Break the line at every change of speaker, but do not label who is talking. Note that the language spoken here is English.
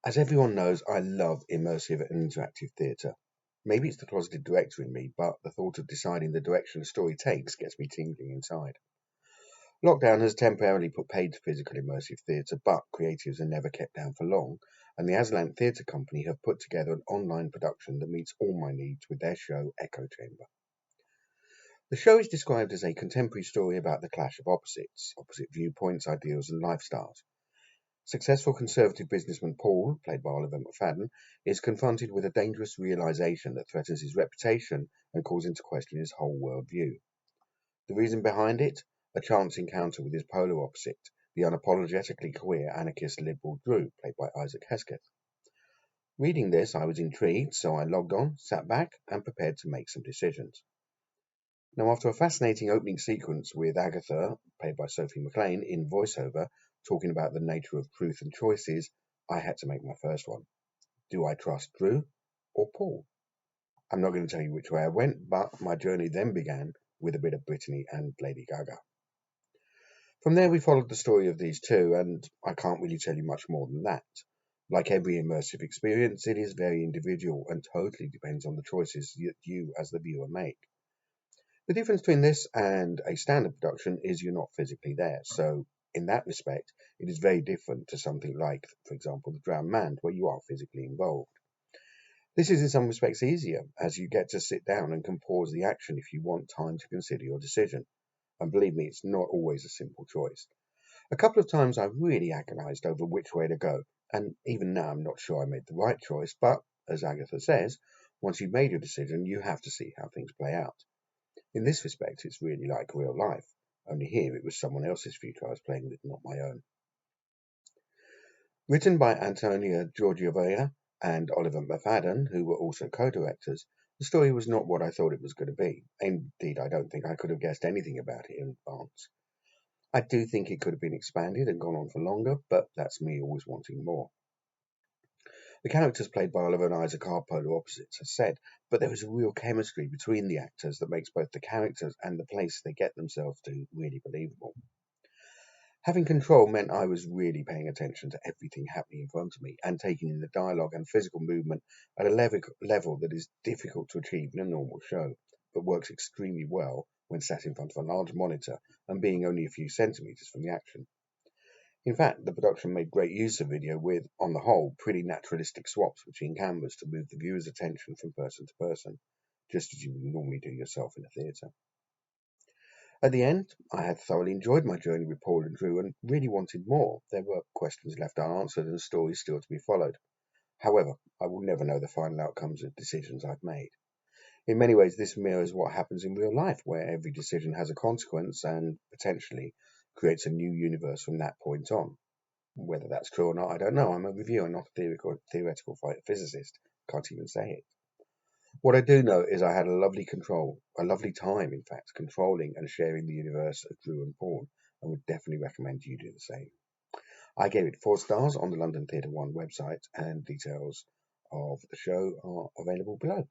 As everyone knows, I love immersive and interactive theatre. Maybe it's the closeted director in me, but the thought of deciding the direction a story takes gets me tingling inside. Lockdown has temporarily put paid to physical immersive theatre, but creatives are never kept down for long, and the Aslant Theatre Company have put together an online production that meets all my needs with their show Echo Chamber. The show is described as a contemporary story about the clash of opposite viewpoints, ideals, and lifestyles. Successful conservative businessman Paul, played by Oliver McFadden, is confronted with a dangerous realization that threatens his reputation and calls into question his whole worldview. The reason behind it? A chance encounter with his polar opposite, the unapologetically queer anarchist liberal Drew, played by Isaac Hesketh. Reading this, I was intrigued, so I logged on, sat back, and prepared to make some decisions. Now, after a fascinating opening sequence with Agatha, played by Sophie McLean, in voiceover, talking about the nature of truth and choices, I had to make my first one. Do I trust Drew or Paul? I'm not going to tell you which way I went, but my journey then began with a bit of Brittany and Lady Gaga. From there, we followed the story of these two, and I can't really tell you much more than that. Like every immersive experience, it is very individual and totally depends on the choices that you, as the viewer, make. The difference between this and a standard production is you're not physically there, so in that respect, it is very different to something like, for example, The Drowned Man, where you are physically involved. This is in some respects easier, as you get to sit down and can pause the action if you want time to consider your decision. And believe me, it's not always a simple choice. A couple of times I really agonized over which way to go, and even now I'm not sure I made the right choice, but, as Agatha says, once you've made your decision, you have to see how things play out. In this respect, it's really like real life, only here it was someone else's future I was playing with, not my own. Written by Antonia Georgieva and Oliver McFadden, who were also co-directors, the story was not what I thought it was going to be. Indeed, I don't think I could have guessed anything about it in advance. I do think it could have been expanded and gone on for longer, but that's me always wanting more. The characters played by Oliver and Isaac are polar opposites, as said, but there is a real chemistry between the actors that makes both the characters and the place they get themselves to really believable. Having control meant I was really paying attention to everything happening in front of me and taking in the dialogue and physical movement at a level that is difficult to achieve in a normal show, but works extremely well when sat in front of a large monitor and being only a few centimetres from the action. In fact, the production made great use of video with, on the whole, pretty naturalistic swaps between cameras to move the viewer's attention from person to person, just as you would normally do yourself in a theatre. At the end, I had thoroughly enjoyed my journey with Paul and Drew and really wanted more. There were questions left unanswered and stories still to be followed. However, I will never know the final outcomes of decisions I've made. In many ways, this mirrors what happens in real life, where every decision has a consequence and potentially creates a new universe from that point on. Whether that's true or not, I don't know. I'm a reviewer, not a theoretical physicist. Can't even say it. What I do know is I had a lovely time, in fact, controlling and sharing the universe of Drew and Paul, and would definitely recommend you do the same. I gave it 4 stars on the London Theatre1 website, and details of the show are available below.